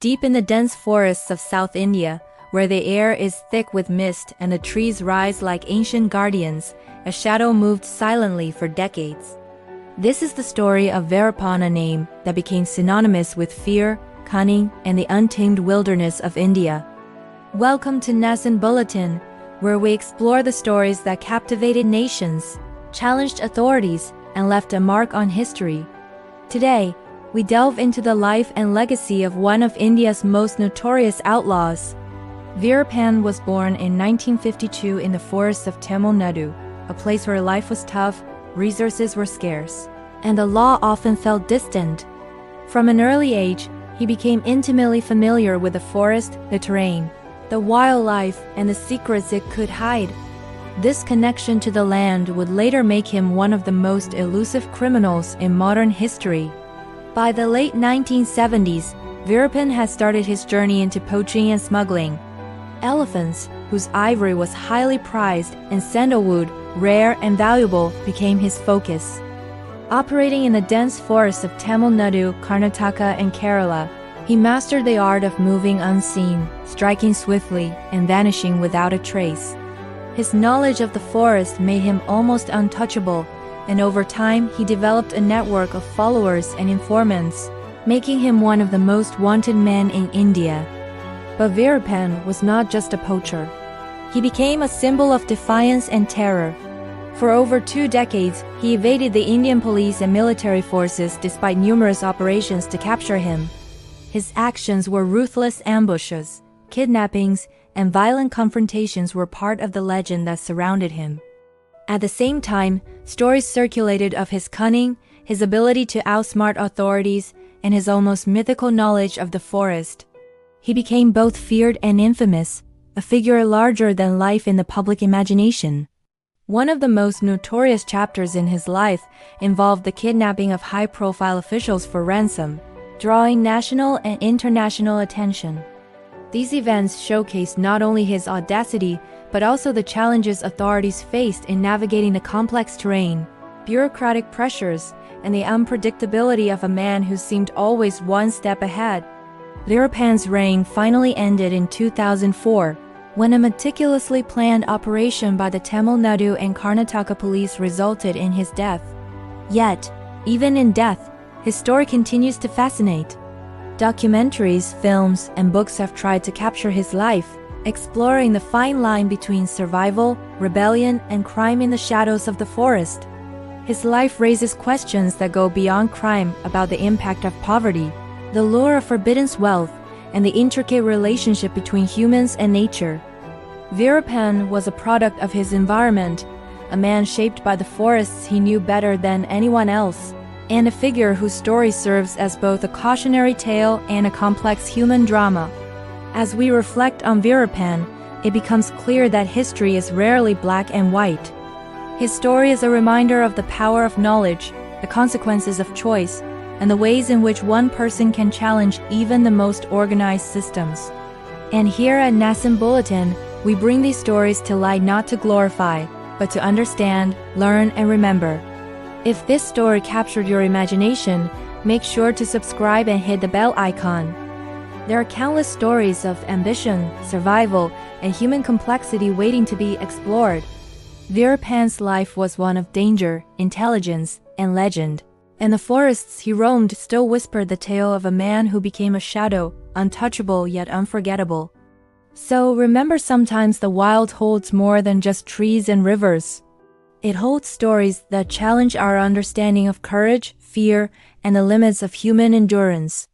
Deep in the dense forests of South India, where the air is thick with mist and the trees rise like ancient guardians, a shadow moved silently for decades. This is the story of Veerappan, a name that became synonymous with fear, cunning, and the untamed wilderness of India. Welcome to Nascent Bulletin, where we explore the stories that captivated nations, challenged authorities, and left a mark on history. Today, we delve into the life and legacy of one of India's most notorious outlaws. Veerappan was born in 1952 in the forests of Tamil Nadu, a place where life was tough, resources were scarce, and the law often felt distant. From an early age, he became intimately familiar with the forest, the terrain, the wildlife, and the secrets it could hide. This connection to the land would later make him one of the most elusive criminals in modern history. By the late 1970s, Veerappan had started his journey into poaching and smuggling. Elephants, whose ivory was highly prized, and sandalwood, rare and valuable, became his focus. Operating in the dense forests of Tamil Nadu, Karnataka and Kerala, he mastered the art of moving unseen, striking swiftly, and vanishing without a trace. His knowledge of the forest made him almost untouchable, and over time he developed a network of followers and informants, making him one of the most wanted men in India. But Veerappan was not just a poacher. He became a symbol of defiance and terror. For over 2 decades, he evaded the Indian police and military forces despite numerous operations to capture him. His actions were ruthless ambushes, kidnappings, and violent confrontations were part of the legend that surrounded him. At the same time, stories circulated of his cunning, his ability to outsmart authorities, and his almost mythical knowledge of the forest. He became both feared and infamous, a figure larger than life in the public imagination. One of the most notorious chapters in his life involved the kidnapping of high-profile officials for ransom, drawing national and international attention. These events showcased not only his audacity, but also the challenges authorities faced in navigating the complex terrain, bureaucratic pressures, and the unpredictability of a man who seemed always one step ahead. Veerappan's reign finally ended in 2004, when a meticulously planned operation by the Tamil Nadu and Karnataka police resulted in his death. Yet, even in death, his story continues to fascinate. Documentaries, films, and books have tried to capture his life, exploring the fine line between survival, rebellion, and crime in the shadows of the forest. His life raises questions that go beyond crime about the impact of poverty, the lure of forbidden wealth, and the intricate relationship between humans and nature. Veerappan was a product of his environment, a man shaped by the forests he knew better than anyone else, and a figure whose story serves as both a cautionary tale and a complex human drama. As we reflect on Veerappan, it becomes clear that history is rarely black and white. His story is a reminder of the power of knowledge, the consequences of choice, and the ways in which one person can challenge even the most organized systems. And here at Nascent Bulletin, we bring these stories to light not to glorify, but to understand, learn, and remember. If this story captured your imagination, make sure to subscribe and hit the bell icon. There are countless stories of ambition, survival, and human complexity waiting to be explored. Veerappan's life was one of danger, intelligence, and legend, and the forests he roamed still whispered the tale of a man who became a shadow, untouchable yet unforgettable. So remember, sometimes the wild holds more than just trees and rivers. It holds stories that challenge our understanding of courage, fear, and the limits of human endurance.